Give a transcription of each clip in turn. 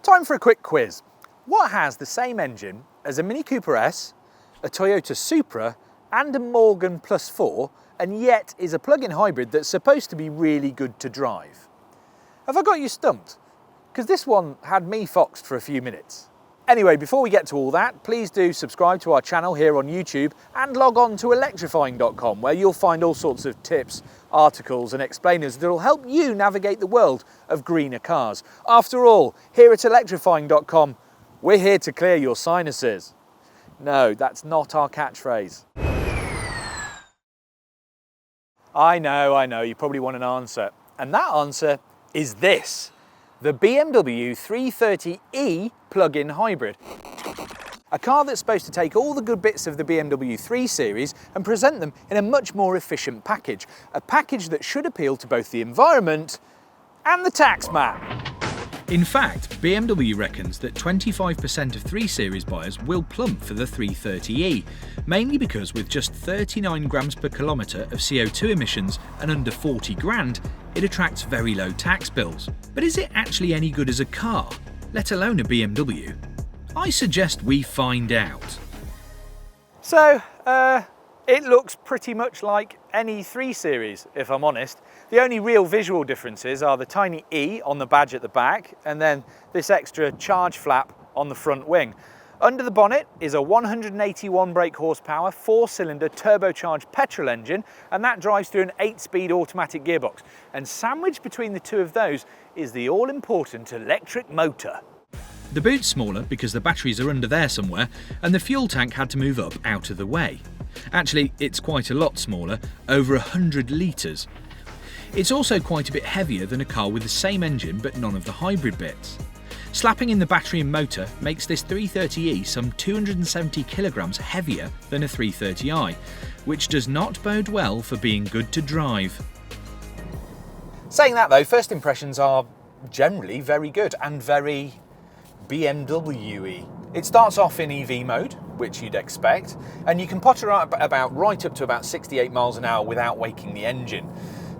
Time for a quick quiz. What has the same engine as a Mini Cooper S, a Toyota Supra and a Morgan Plus 4 and yet is a plug-in hybrid that's supposed to be really good to drive? Have I got you stumped? Because this one had me foxed for a few minutes. Anyway, before we get to all that, please do subscribe to our channel here on YouTube and log on to electrifying.com where you'll find all sorts of tips, articles and explainers that will help you navigate the world of greener cars. After all, here at electrifying.com, we're here to clear your sinuses. No, that's not our catchphrase. I know, you probably want an answer. And that answer is this. The BMW 330e plug-in hybrid. A car that's supposed to take all the good bits of the BMW 3 Series and present them in a much more efficient package. A package that should appeal to both the environment and the tax man. In fact, BMW reckons that 25% of 3 Series buyers will plump for the 330e, mainly because with just 39 grams per kilometre of CO2 emissions and under 40 grand, it attracts very low tax bills. But is it actually any good as a car, let alone a BMW? I suggest we find out. So, it looks pretty much like any 3 Series, if I'm honest. The only real visual differences are the tiny E on the badge at the back and then this extra charge flap on the front wing. Under the bonnet is a 181 brake horsepower, 4-cylinder turbocharged petrol engine, and that drives through an 8-speed automatic gearbox. And sandwiched between the two of those is the all-important electric motor. The boot's smaller because the batteries are under there somewhere and the fuel tank had to move up out of the way. Actually, it's quite a lot smaller, over 100 litres. It's also quite a bit heavier than a car with the same engine but none of the hybrid bits. Slapping in the battery and motor makes this 330e some 270 kilograms heavier than a 330i, which does not bode well for being good to drive. Saying that though, first impressions are generally very good and very BMW-y. It starts off in EV mode, which you'd expect, and you can potter up right up to about 68 miles an hour without waking the engine,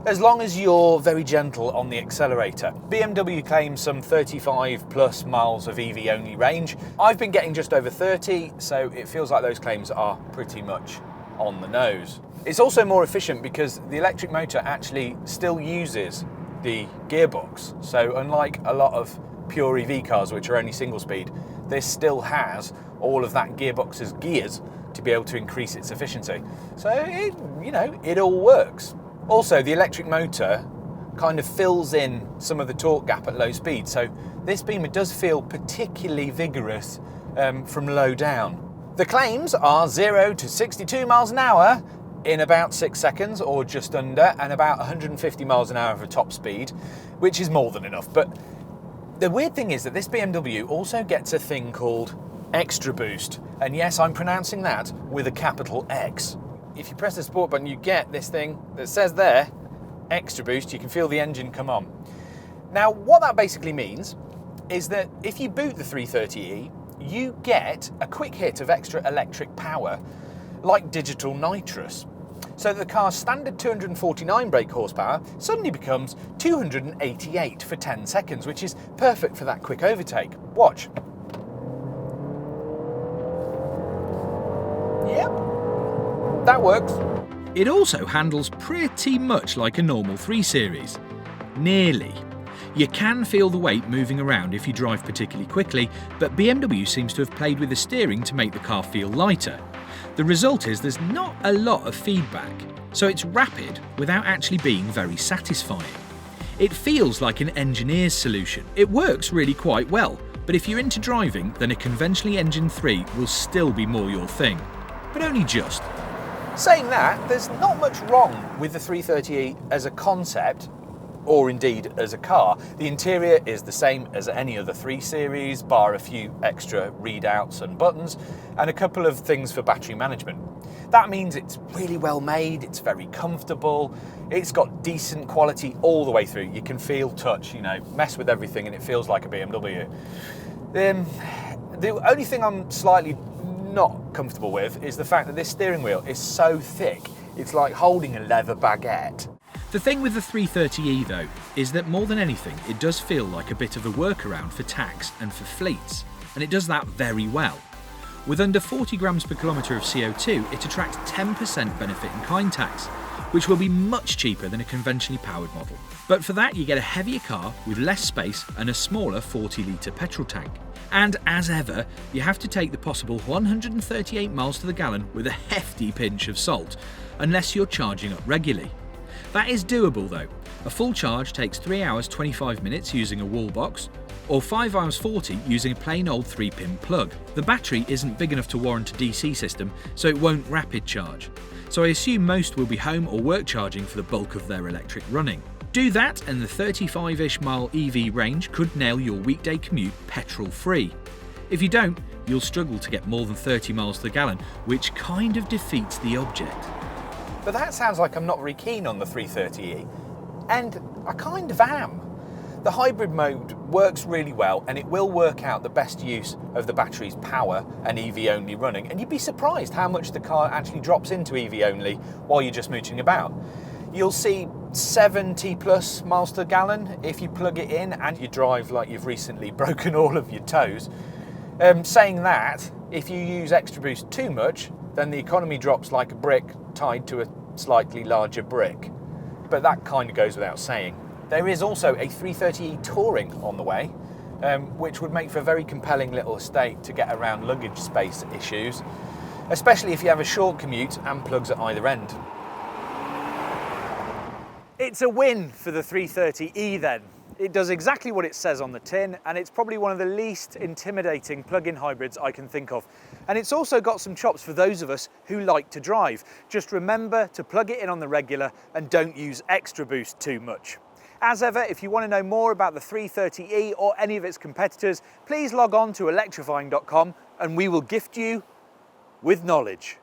as long as you're very gentle on the accelerator. BMW claims some 35 plus miles of EV only range. I've been getting just over 30, so it feels like those claims are pretty much on the nose. It's also more efficient because the electric motor actually still uses the gearbox. So unlike a lot of pure EV cars, which are only single speed, this still has all of that gearbox's gears to be able to increase its efficiency. So it all works. Also, the electric motor kind of fills in some of the torque gap at low speed, so this Beamer does feel particularly vigorous from low down. The claims are 0 to 62 miles an hour in about 6 seconds or just under, and about 150 miles an hour for top speed, which is more than enough. But the weird thing is that this BMW also gets a thing called xTraboost, and yes, I'm pronouncing that with a capital X. If you press the sport button, you get this thing that says there, xTraboost. You can feel the engine come on. Now, what that basically means is that if you boot the 330e, you get a quick hit of extra electric power, like digital nitrous. So the car's standard 249 brake horsepower suddenly becomes 288 for 10 seconds, which is perfect for that quick overtake. Watch. Yep. That works. It also handles pretty much like a normal 3 Series. Nearly. You can feel the weight moving around if you drive particularly quickly, but BMW seems to have played with the steering to make the car feel lighter. The result is there's not a lot of feedback, so it's rapid without actually being very satisfying. It feels like an engineer's solution. It works really quite well, but if you're into driving, then a conventionally engined 3 will still be more your thing. But only just. Saying that, there's not much wrong with the 330e as a concept, or indeed as a car. The interior is the same as any other 3 Series, bar a few extra readouts and buttons, and a couple of things for battery management. That means it's really well made, it's very comfortable, it's got decent quality all the way through. You can feel touch, mess with everything and it feels like a BMW. The only thing I'm slightly not comfortable with is the fact that this steering wheel is so thick, it's like holding a leather baguette. The thing with the 330e though, is that more than anything, it does feel like a bit of a workaround for tax and for fleets, and it does that very well. With under 40 grams per kilometre of CO2, it attracts 10% benefit in kind tax, which will be much cheaper than a conventionally powered model. But for that, you get a heavier car with less space and a smaller 40-litre petrol tank. And as ever, you have to take the possible 138 miles to the gallon with a hefty pinch of salt, unless you're charging up regularly. That is doable though. A full charge takes 3 hours 25 minutes using a wall box, or 5 hours 40 using a plain old 3-pin plug. The battery isn't big enough to warrant a DC system, so it won't rapid charge. So I assume most will be home or work charging for the bulk of their electric running. Do that and the 35-ish mile EV range could nail your weekday commute petrol free. If you don't, you'll struggle to get more than 30 miles to the gallon, which kind of defeats the object. But that sounds like I'm not very keen on the 330e, and I kind of am. The hybrid mode works really well, and it will work out the best use of the battery's power and EV only running, and you'd be surprised how much the car actually drops into EV only while you're just mooching about. You'll see 70 plus miles to the gallon if you plug it in and you drive like you've recently broken all of your toes. Saying that, if you use xTraboost too much, then the economy drops like a brick tied to a slightly larger brick. But that kind of goes without saying. There is also a 330e Touring on the way, which would make for a very compelling little estate to get around luggage space issues, especially if you have a short commute and plugs at either end. It's a win for the 330e then. It does exactly what it says on the tin, and it's probably one of the least intimidating plug-in hybrids I can think of. And it's also got some chops for those of us who like to drive. Just remember to plug it in on the regular and don't use xTraboost too much. As ever, if you want to know more about the 330e or any of its competitors, please log on to electrifying.com and we will gift you with knowledge.